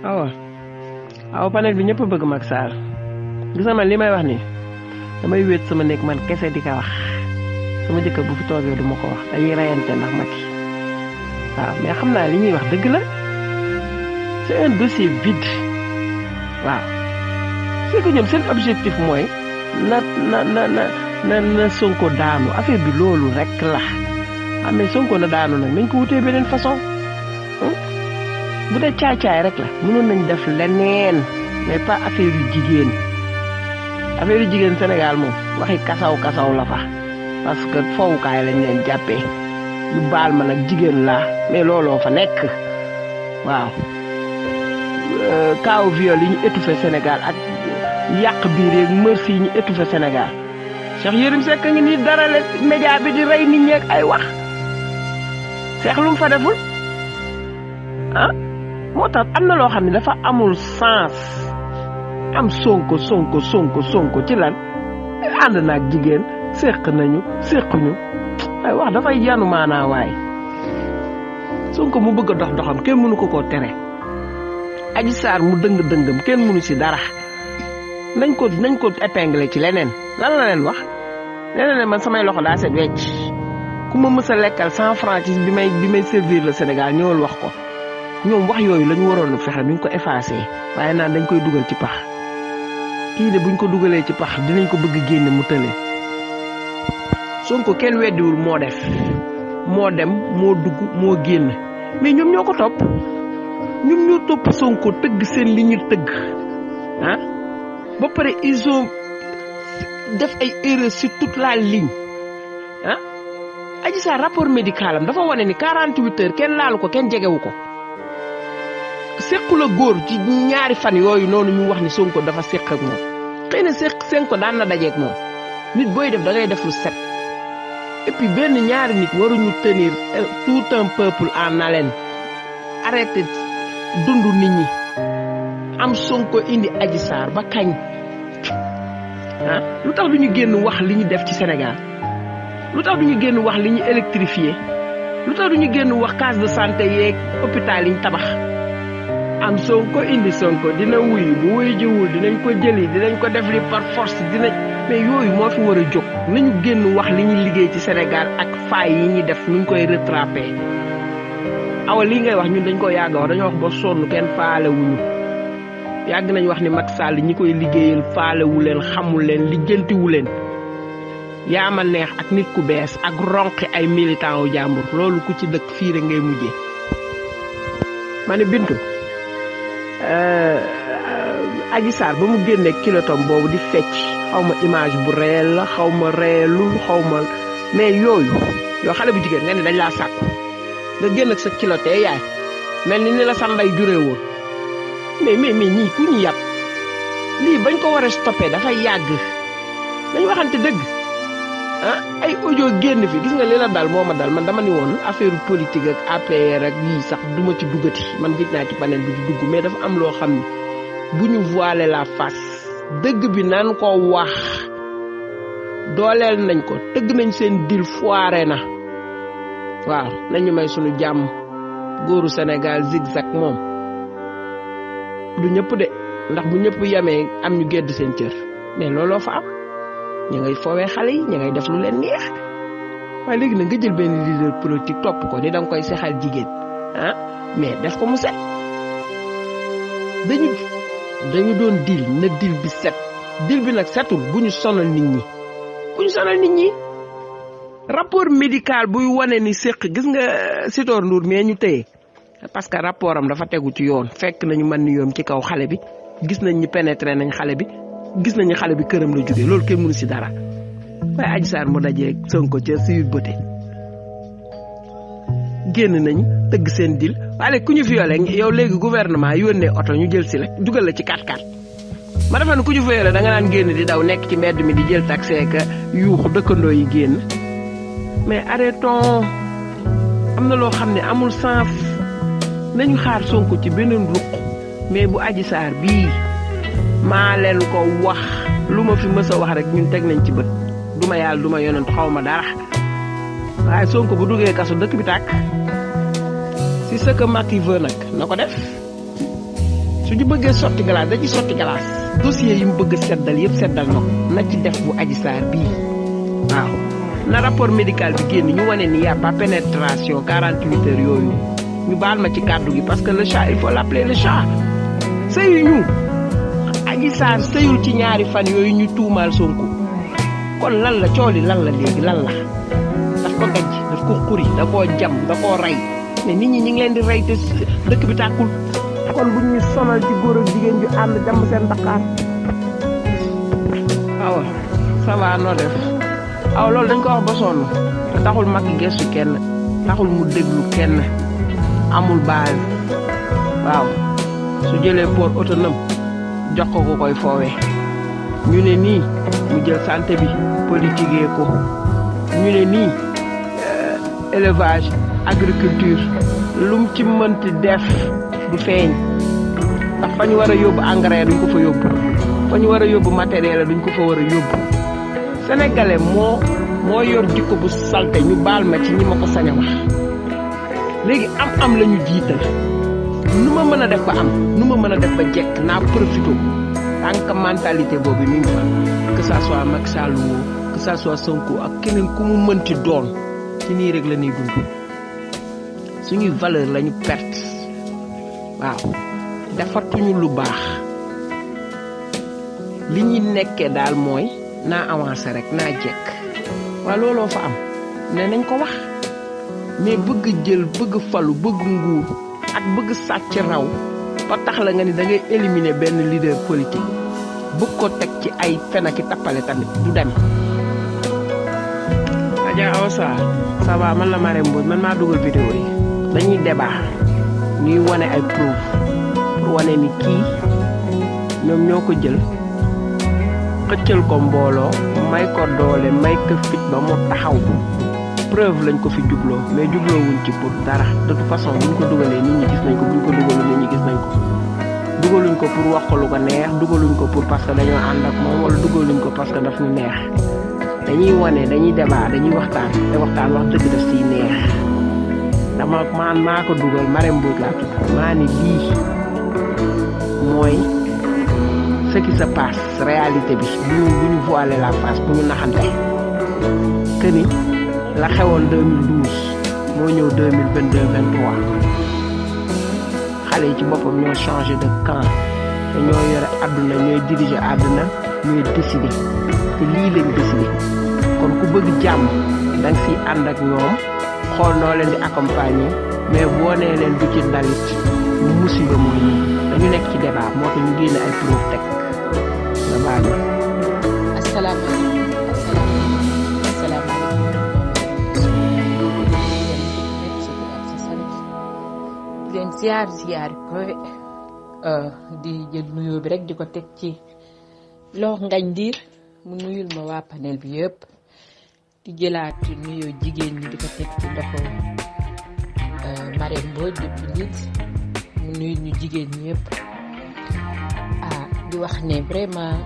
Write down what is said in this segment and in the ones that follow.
awa panel bi ñëpp bëgg Macky Sall gis nga man li may wax nii damay wéet sama nekk man kese di ko wax sama jëkkër bu fi toogee du ma ko wax dañuy rayante ndax Macky waaw mais xam naa li ñuy wax dëgg la c'est un dossier vide waaw c'est que ñoom seen objectif mooy na Sonko daanu affaire bi loolu rek la mais Sonko na daanu nag nañ ko wutee beneen façon bu dee caay-caay rek la mënoon nañ def leneen mais pas affaire yu jigéen Sénégal moom waxi kasaw la fa parce que fowukaay lañ leen jàppee yu baal ma nag jigéen laa mais looloo fa nekk waaw kaaw viol yi ñu étouffé Sénégal ak yàq biir yeeg merci yi ñu étouffé Sénégal Cheikh Yérim Seck ngi nii dara la média bi di rey nit ñi ak ay wax Cheikh lu mu fa deful moo tax am na loo xam ne dafa amul sens am Sonko ci lan ànd naag jigéen séquñu ay wax dafay yanu maanaa waay Sonko mu bëgg a dox doxam kenn mënu ko koo tere Adji Sarr mu dëngam kenn mënu ci dara nañ ko épinglé ci leneen lan la leen wax leneen man samay loxo daa set wecc ku ma mës a lekkal 100 francs ci bi may servir le Sénégal ñëwal wax ko ñoom wax yooyu lañu waroon a fexe nuñ ko effacé waaye naan dañ koy dugal ci pax kii de buñ ko dugalee ci pax dinañ ko bëgg génne mu tële Sonko kenn weddiwul moo def moo dem moo dugg moo génn mais ñoom ñoo ko topp ñoom ñoo topp Sonko tëgg seen li ñu tëgg ba pare ils ont def ay erreurs sur toute la ligne Adji Sarr rapport médical am dafa wane ni 48 heures kenn laalu ko kenn jegewu ko sequ la góor ci ñaari fan yooyu noonu ñu wax ni Sonko dafa seq ak moom xëy na Sonko daan na dajeeg moom nit booy def da ngay def lu set et puis benn ñaari nit waruñu tenir tout un peuple en haleine arrêté dundu nit ñi am Sonko indi Adji Sarr ba kañ lu tax duñu génn wax li ñu def ci Sénégal lu tax duñu génn wax li ñu électrifié lu tax duñu génn wax case de santé yeeg hôpital yi ñu tabax am Sonko indi Sonko dina wuyu bu wuyu jiwul dinañ ko jëli dinañ ko def li par force mais yooyu moo fi war a jóg nañu génn wax li ñu liggéey ci Sénégal ak faay yi ñuy def nuñ koy rattrapé awa lii ngay wax ñun dañ ko yàgg wax dañoo wax ba sonn kenn faale wuñu yàgg nañ wax ni Macky Sall ñi koy liggéeyal faalewu leen xamul leen lijjantiwu leen yaa ma neex ak nit ku bees ak ronqi ay militant wu jàmbur loolu ku ci dëkk fii rek ngay mujjee ma ne Bintu Adji Sarr ba mu génnee kilotom boobu di fecc xaw ma image bu réel la xaw ma réelul xaw ma mais yooyu yoo xale bu jigéen nga ne dañ laa sàkku nga génn ak sa kilotee yaay mel ni la sa ndey juree woon mais ñii ku ñu yàpp lii bañ ko war a stoppé dafay yàgg dañ waxante dëgg ay audio génn fi gis nga li la dal moo ma dal man dama ni woon affaire politique ak APR ak yii sax duma ci duggati man gis naa ci panel bi di dugg mais dafa am loo xam ne bu ñu voiler la face dëgg bi nan ko wax dooleel nañ ko tëgg nañ seen dil foiré na waaw nañu may sunu jàmm góoru Sénégal zigzag moom du ñëpp de ndax bu ñëpp yamee am ñu gedd seen cër mais looloo fa am ñi ngay foowee xale yi ñi ngay def lu leen neex waaye léegi nag nga jël benn leader politique topp ko ni da nga koy sexal jigéen mais def ko mu set dañu doon dil na dil bi set dil bi nag setul bu ñu sonal nit ñi rapport médical buy wane ni séq gis nga Sitor Ndour mais ñu téye parce que rapport am dafa tegu ci yoon fekk nañu mën ni yoom ci kaw xale bi gis nañ ñu pénétrer nañ xale bi gis nañu xale bi këram la jógee loolu kenn mënu ci dara waaye Adji Sarr mu dajee Sonko ca Sweet Beauté génn nañ tëgg seen dil waaye ku ñu violé yow léegi gouvernement yónnee oto ñu jël si la dugal la ci 4x4 ma defa ne ku ñu violé da nga naan génn di daw nekk ci mbedd mi di jël taxi ak yuuxu dëkkandoo yi génn mais arrêtons am na loo xam ne amul sens nañu xaar Sonko ci beneen ruq mais bu Adji Sarr bii maa leen ko wax lu ma fi mës a wax rek ñun teg nañ ci bët duma yàlla duma yonent xaw ma dara waaye Sonko bu duggee kaso dëkk bi tàkk si ce que Macky veut nag na ko def suñu bëggee sotti glace da ci sotti glace dossier yi mu bëgg seddal yëpp seddal na ko na ci def bu Adji Sarr bii waaw na rapport médical bi génn ñu wane ni y a pas pénétration 48 heures yooyu ñu baal ma ci kàddu gi parce que le chat il faut l'appeler le chat sëyu ñu Adji Sarr sëyul ci ñaari fan yooyu ñu tuumaal Sonko kon lan la cooli lan la léegi lan la daf ko gajj daf ko xuri da koo jam da koo rey mais nit ñi ngi leen di rey te dëkk bi tàkkul kon bu ñuy sonal ci góor ak jigéen ju ànd jàmm seen Dakar awa ça va noo def aw loolu dañ ko wax ba sonn te taxul Macky gestu kenn taxul mu déglu kenn amul base waaw su jëlee port autonome jox ko koy foowee ñu ne nii mu jël santé bi politiqué ko ñu ne nii élevage agriculture lum ci mënti def du feeñ ndax fa ñu war a yóbbu engrais duñ ko fa yóbbu fa ñu war a yóbbu matériel duñ ko fa war a yóbbu sénégalais moo yor jikko bu salte ñu baal ma ci ñi ma ko sañ a wax léegi am la ñu jiital nu ma mën a def ba am nu ma mën a def ba jekk naa profité tant que mentalité boobu mi ngi fa que ça soit Macky Sall woo que ça soit Sonko ak keneen ku mu mënti doon ci nii rek la ñuy dund suñuy valeur la ñu perte waaw defatuñu lu baax li ñuy nekkee daal mooy naa avancé rek naa jekk waaw looloo fa am ne nañ ko wax mais bëgg jël bëgg falu bëgg nguur ak bëgg sàcc raw ba tax la nga ni da ngay éliminer benn leader politique bëgg ko teg ci ay fen ak tappale tamit du dem. Adja Awa Sarr ça va man la Marème Mbodj man maa dugal vidéo yi dañuy débat ñuy wane ay preuve pour wane ni kii ñoom ñoo ko jël xëccal ko mbooloo may ko doole may ko fit ba mu taxaw preuve lañ ko fi jubloo mais jubloo wuñ ci pour dara de toute façon buñ ko dugalee nit ñi gis nañ ko buñ ko dugalul nit ñi gis nañ ko dugaluñ ko pour wax ko lu ko neex dugaluñ ko pour parce que dañoo ànd ak moom wala dugaluñ ko parce que daf ñu neex dañuy wane dañuy débat dañuy waxtaan te waxtaan wax dëgg daf siy neex dama maa ko dugal Marème Mbodj laa tudd maa ni lii mooy ce qui se passe réalité bi bu ñu voiler la face bu ñu naxante que ni la xewoon 2012 moo ñëw 2022 23 xale yi ci boppam ñoo changé de camp te ñoo yore àdduna ñooy diriger àdduna ñooy décider te lii lañ décider kon ku bëgg jàmm da nga siy ànd ak ñoom xool noo leen di accompagner mais boo nee leen du ci dalit musiba mooy nii dañu nekk ci débat moo tax ñu génne ay preuve teg nga baal ma. ziar ko di jël nuyoo bi rek di ko teg ci loxo Ngañ Ndiir mu nuyul ma waa panel bi yëpp di jëlaat nuyoo jigéen ñi di ko teg ci loxo Marème Mbodj depuis Leeds mu nuyul ñu jigéen ñi yëpp di wax ne vraiment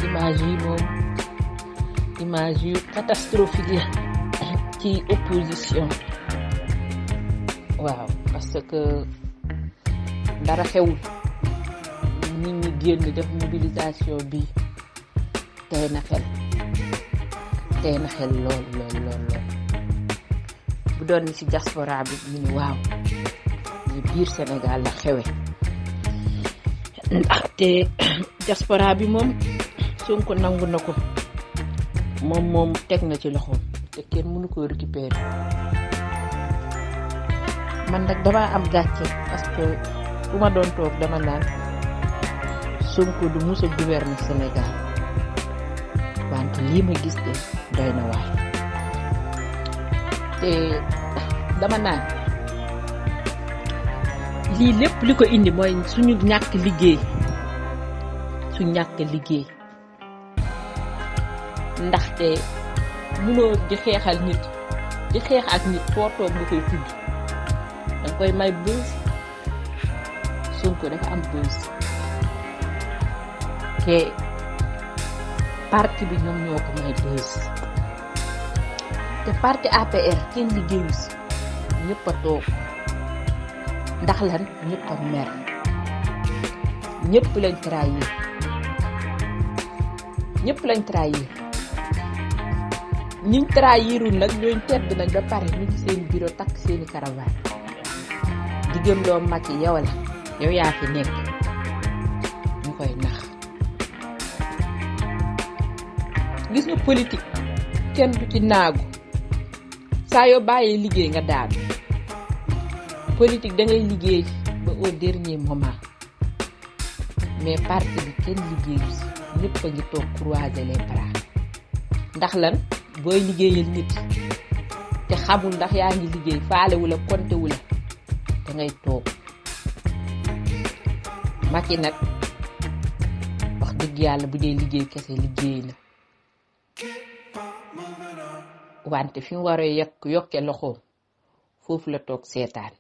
image yi moom image yu catastrophique la ci opposition waaw parce que dara xewul nit ñi génn def mobilisation bi tey na xel lool bu doon ni ci diaspora bi ñu ni waaw ñu biir Sénégal la xewe ndaxte diaspora bi moom Sonko nangu na ko moom teg na ci loxoom te kenn mënu ko récupérer man nag damaa am gàcce parce que bu ma doon toog dama naan Sonko du mus a gouverner Sénégal wante lii ma gis de doy na waay te dama naan lii lépp li ko indi mooy suñu ñàkk liggéey ndaxte mënoo di xeexal nit di xeex ak nit foo toog nga koy tudd danga koy may buzz Sonko dafa am buzz te parti bi ñoom ñoo ko may buzz te parti APR kenn liggéeyu si ñëpp a toog ndax lan ñëpp a mer ñëpp lañ trahir ñiñ trahirul nag ñooñ tedd nañ ba pare ñu ci seen bureau takk seeni caravane di gëm loo Macky yow la yow yaa fi nekk ñu koy nax. gis nga politique kenn du ci naagu saa yoo bàyyee liggéey nga daanu. politique da ngay liggéey ba au dernier moment mais parti bi kenn liggéeyu si ñëpp a ngi toog croiser les bras. ndax lan booy liggéeyal nit te xamul ndax yaa ngi liggéey faalewu la konte wu la da ngay toog. Macky nag wax dëgg yàlla bu dee liggéey kese liggéey na wante fi mu waree yokke loxoom foofu la toog seetaan.